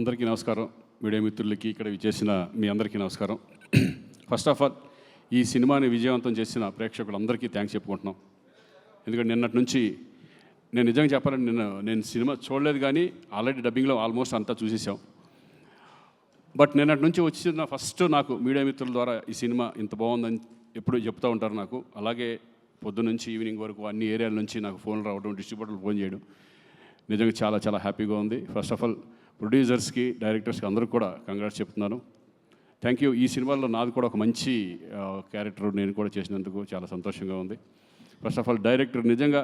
అందరికీ నమస్కారం. మీడియా మిత్రులకి, ఇక్కడ విచ్చేసిన మీ అందరికీ నమస్కారం. ఫస్ట్ ఆఫ్ ఆల్ ఈ సినిమాని విజయవంతం చేసిన ప్రేక్షకులందరికీ థ్యాంక్స్ చెప్పుకుంటున్నాం. ఎందుకంటే నిన్నటి నుంచి నేను నిజంగా చెప్పాలంటే నేను సినిమా చూడలేదు, కానీ ఆల్రెడీ డబ్బింగ్లో ఆల్మోస్ట్ అంతా చూసేసాం. బట్ నిన్నటి నుంచి వచ్చిన ఫస్ట్ నాకు మీడియా మిత్రుల ద్వారా ఈ సినిమా ఇంత బాగుందని ఎప్పుడూ చెప్తూ ఉంటారు నాకు. అలాగే పొద్దు నుంచి ఈవినింగ్ వరకు అన్ని ఏరియాల నుంచి నాకు ఫోన్లు రావడం, డిస్ట్రిబ్యూటర్లు ఫోన్ చేయడం నిజంగా చాలా చాలా హ్యాపీగా ఉంది. ఫస్ట్ ఆఫ్ ఆల్ ప్రొడ్యూసర్స్కి, డైరెక్టర్స్కి అందరికీ కూడా కంగ్రాట్స్ చెప్తున్నాను. Thank you. ఈ సినిమాలో నాది కూడా ఒక మంచి క్యారెక్టర్ నేను కూడా చేసినందుకు చాలా సంతోషంగా ఉంది. ఫస్ట్ ఆఫ్ ఆల్ డైరెక్టర్ నిజంగా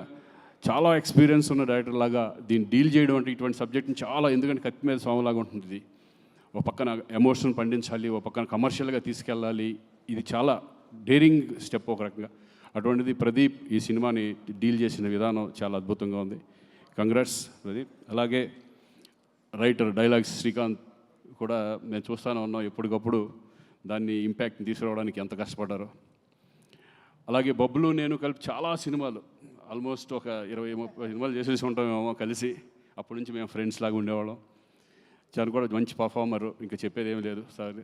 చాలా ఎక్స్పీరియన్స్ ఉన్న డైరెక్టర్ లాగా దీన్ని డీల్ చేయడం అంటే ఇటువంటి సబ్జెక్ట్ని చాలా, ఎందుకంటే కత్తి మీద స్వామిలాగా ఉంటుంది ఇది. ఒక పక్కన ఎమోషన్ పండించాలి, ఒక పక్కన కమర్షియల్గా తీసుకెళ్ళాలి. ఇది చాలా డేరింగ్ స్టెప్ ఒక రకంగా. అటువంటిది ప్రదీప్ ఈ సినిమాని డీల్ చేసిన విధానం చాలా అద్భుతంగా ఉంది. కంగ్రాట్స్ ప్రదీప్. అలాగే రైటర్ డైలాగ్స్ శ్రీకాంత్ కూడా నేను చూస్తూనే ఉన్నాం, ఎప్పటికప్పుడు దాన్ని ఇంపాక్ట్ని తీసుకురావడానికి ఎంత కష్టపడ్డారో. అలాగే బబ్లు నేను కలిపి చాలా సినిమాలు, ఆల్మోస్ట్ ఒక 20-30 సినిమాలు చేసేసి ఉంటామేమో కలిసి. అప్పటి నుంచి మేము ఫ్రెండ్స్ లాగా ఉండేవాళ్ళం. చాలా కూడా మంచి పర్ఫార్మరు, ఇంకా చెప్పేది ఏమీ లేదు సార్.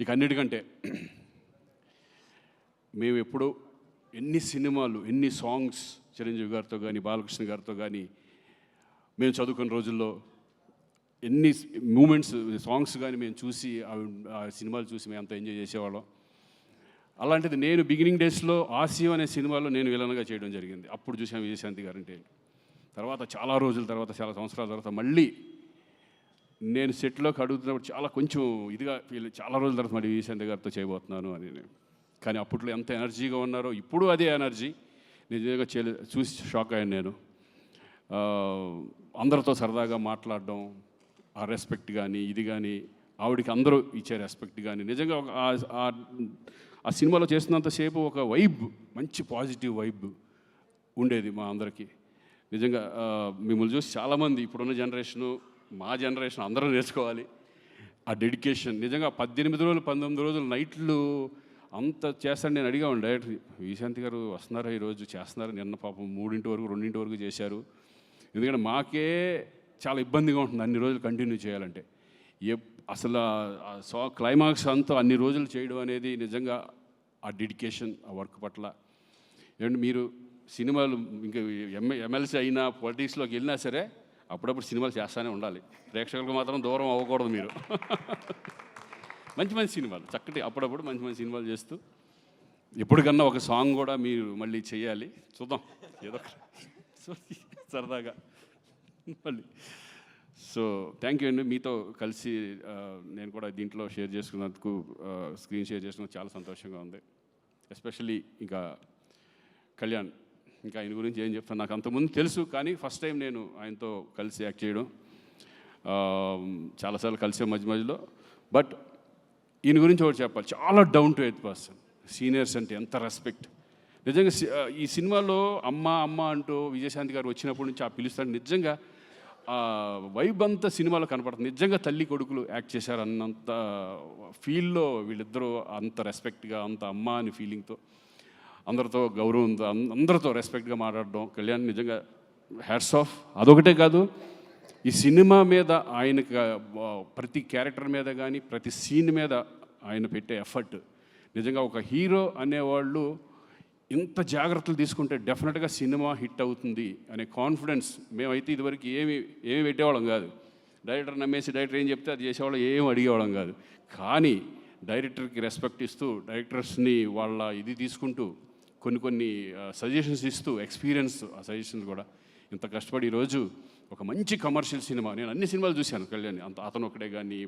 ఇక అన్నిటికంటే మేము ఎప్పుడు ఎన్ని సినిమాలు, ఎన్ని సాంగ్స్ చిరంజీవి గారితో కానీ, బాలకృష్ణ గారితో కానీ మేము చదువుకున్న రోజుల్లో ఎన్ని మూమెంట్స్, సాంగ్స్ కానీ మేము చూసి ఆ సినిమాలు చూసి మేము అంత ఎంజాయ్ చేసేవాళ్ళం. అలాంటిది నేను బిగినింగ్ డేస్లో ఆసియం అనే సినిమాలో నేను విలన్గా చేయడం జరిగింది. అప్పుడు చూసాను విజయశాంతి గారంటే. తర్వాత చాలా రోజుల తర్వాత, చాలా సంవత్సరాల తర్వాత మళ్ళీ నేను సెట్లోకి అడుగుతున్నప్పుడు చాలా కొంచెం ఇదిగా చాలా రోజుల తర్వాత మళ్ళీ విజయశాంతి గారితో చేయబోతున్నాను అని. కానీ అప్పట్లో ఎంత ఎనర్జీగా ఉన్నారో ఇప్పుడు అదే ఎనర్జీ. నిజంగా చూసి షాక్ అయ్యాను నేను. అందరితో సరదాగా మాట్లాడడం, ఆ రెస్పెక్ట్ కానీ ఇది కానీ, ఆవిడికి అందరూ ఇచ్చే రెస్పెక్ట్ కానీ, నిజంగా ఆ సినిమాలో చేస్తున్నంతసేపు ఒక వైబ్, మంచి పాజిటివ్ వైబ్ ఉండేది మా అందరికీ. నిజంగా మిమ్మల్ని చూసి చాలామంది ఇప్పుడున్న జనరేషను, మా జనరేషన్ అందరూ నేర్చుకోవాలి ఆ డెడికేషన్. నిజంగా 18 రోజులు 19 రోజులు నైట్లు అంత చేస్తాను. నేను అడిగాను డైరెక్టర్, విజయశాంతి గారు వస్తున్నారా ఈరోజు, చేస్తున్నారు. నిన్న పాపం 3 వరకు 2 వరకు చేశారు. ఎందుకంటే మాకే చాలా ఇబ్బందిగా ఉంటుంది అన్ని రోజులు కంటిన్యూ చేయాలంటే. అసలు క్లైమాక్స్ అంతా అన్ని రోజులు చేయడం అనేది నిజంగా ఆ డెడికేషన్, ఆ వర్క్ పట్ల. ఏమంటే మీరు సినిమాలు ఇంకా ఎమ్మెల్సీ అయినా, పొలిటిక్స్లోకి వెళ్ళినా సరే అప్పుడప్పుడు సినిమాలు చేస్తూనే ఉండాలి. ప్రేక్షకులకు మాత్రం దూరం అవ్వకూడదు మీరు. మంచి మంచి సినిమాలు, చక్కటి అప్పుడప్పుడు మంచి మంచి సినిమాలు చేస్తూ ఎప్పటికన్నా ఒక సాంగ్ కూడా మీరు మళ్ళీ చేయాలి. చూద్దాం ఏదో సరదాగా మళ్ళీ. సో థ్యాంక్ యూ అండి. మీతో కలిసి నేను కూడా దీంట్లో షేర్ చేసుకున్నందుకు, స్క్రీన్ షేర్ చేసుకున్నందుకు చాలా సంతోషంగా ఉంది. ఎస్పెషల్లీ ఇంకా కళ్యాణ్, ఇంకా ఆయన గురించి ఏం చెప్తాను, నాకు అంతకుముందు తెలుసు, కానీ ఫస్ట్ టైం నేను ఆయనతో కలిసి యాక్ట్ చేయడం. చాలాసార్లు కలిసే మధ్యలో. బట్ ఈయన గురించి ఒకటి చెప్పాలి, చాలా down to earth person. Seniors అంటే ఎంత రెస్పెక్ట్. నిజంగా ఈ సినిమాలో అమ్మ అమ్మ అంటూ విజయశాంతి గారు వచ్చినప్పటి నుంచి ఆ పిలుస్తాడు. నిజంగా వైబ్ అంతా సినిమాలో కనపడుతుంది. నిజంగా తల్లి కొడుకులు యాక్ట్ చేశారు అన్నంత ఫీల్లో వీళ్ళిద్దరూ, అంత రెస్పెక్ట్గా, అంత అమ్మ అని ఫీలింగ్తో, అందరితో గౌరవంతో, అందరితో రెస్పెక్ట్గా మాట్లాడడం. కళ్యాణ్ నిజంగా హ్యాట్స్ ఆఫ్. అదొకటే కాదు, ఈ సినిమా మీద ఆయనకి ప్రతి క్యారెక్టర్ మీద కానీ, ప్రతి సీన్ మీద ఆయన పెట్టే ఎఫర్ట్. నిజంగా ఒక హీరో అనేవాళ్ళు ఇంత జాగ్రత్తలు తీసుకుంటే డెఫినెట్గా సినిమా హిట్ అవుతుంది అనే కాన్ఫిడెన్స్. మేమైతే ఇదివరకు ఏమి పెట్టేవాళ్ళం కాదు. డైరెక్టర్ నమ్మేసి డైరెక్టర్ ఏం చెప్తే అది చేసేవాళ్ళం, ఏం అడిగేవాళ్ళం కాదు. కానీ డైరెక్టర్కి రెస్పెక్ట్ ఇస్తూ, డైరెక్టర్స్ని వాళ్ళ ఇది తీసుకుంటూ, కొన్ని సజెషన్స్ ఇస్తూ, ఎక్స్పీరియన్స్ ఆ సజెషన్స్ కూడా ఇంత కష్టపడి ఈరోజు ఒక మంచి కమర్షియల్ సినిమా. నేను అన్ని సినిమాలు చూశాను కళ్యాణ్, అతను ఒకటే కానీ,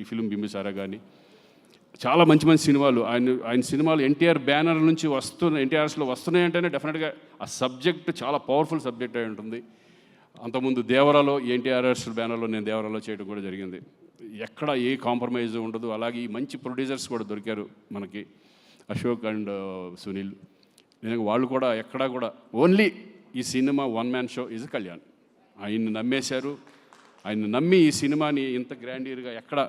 ఈ ఫిల్మ్ బింబిసారా కానీ, చాలా మంచి మంచి సినిమాలు. ఆయన సినిమాలు ఎన్టీఆర్ బ్యానర్ నుంచి ఎన్టీఆర్స్లో వస్తున్నాయంటేనే డెఫినెట్గా ఆ సబ్జెక్ట్ చాలా పవర్ఫుల్ సబ్జెక్ట్ అయి ఉంటుంది. అంతకుముందు దేవరాలో, ఎన్టీఆర్ఎస్ బ్యానర్లో నేను దేవరాలో చేయడం కూడా జరిగింది. ఎక్కడ ఏ కాంప్రమైజ్ ఉండదు. అలాగే ఈ మంచి ప్రొడ్యూసర్స్ కూడా దొరికారు మనకి, అశోక్ అండ్ సునీల్. నిజంగా వాళ్ళు కూడా ఎక్కడా కూడా ఓన్లీ ఈ cinema one man show is Kalyan. ఆయన్ని నమ్మేశారు. ఆయన నమ్మి ఈ సినిమాని ఇంత గ్రాండియర్గా ఎక్కడ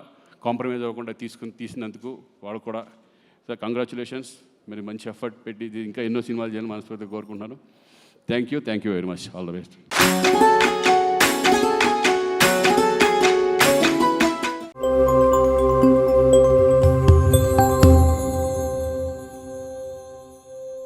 కాంప్రమైజ్ అవ్వకుండా తీసినందుకు వాళ్ళు కూడా సార్ కంగ్రాచులేషన్స్. మరి మంచి ఎఫర్ట్ పెట్టి ఇంకా ఎన్నో సినిమాలు చేయాలని మనస్ఫూర్తిగా కోరుకుంటున్నాను. Thank you very much. All the best.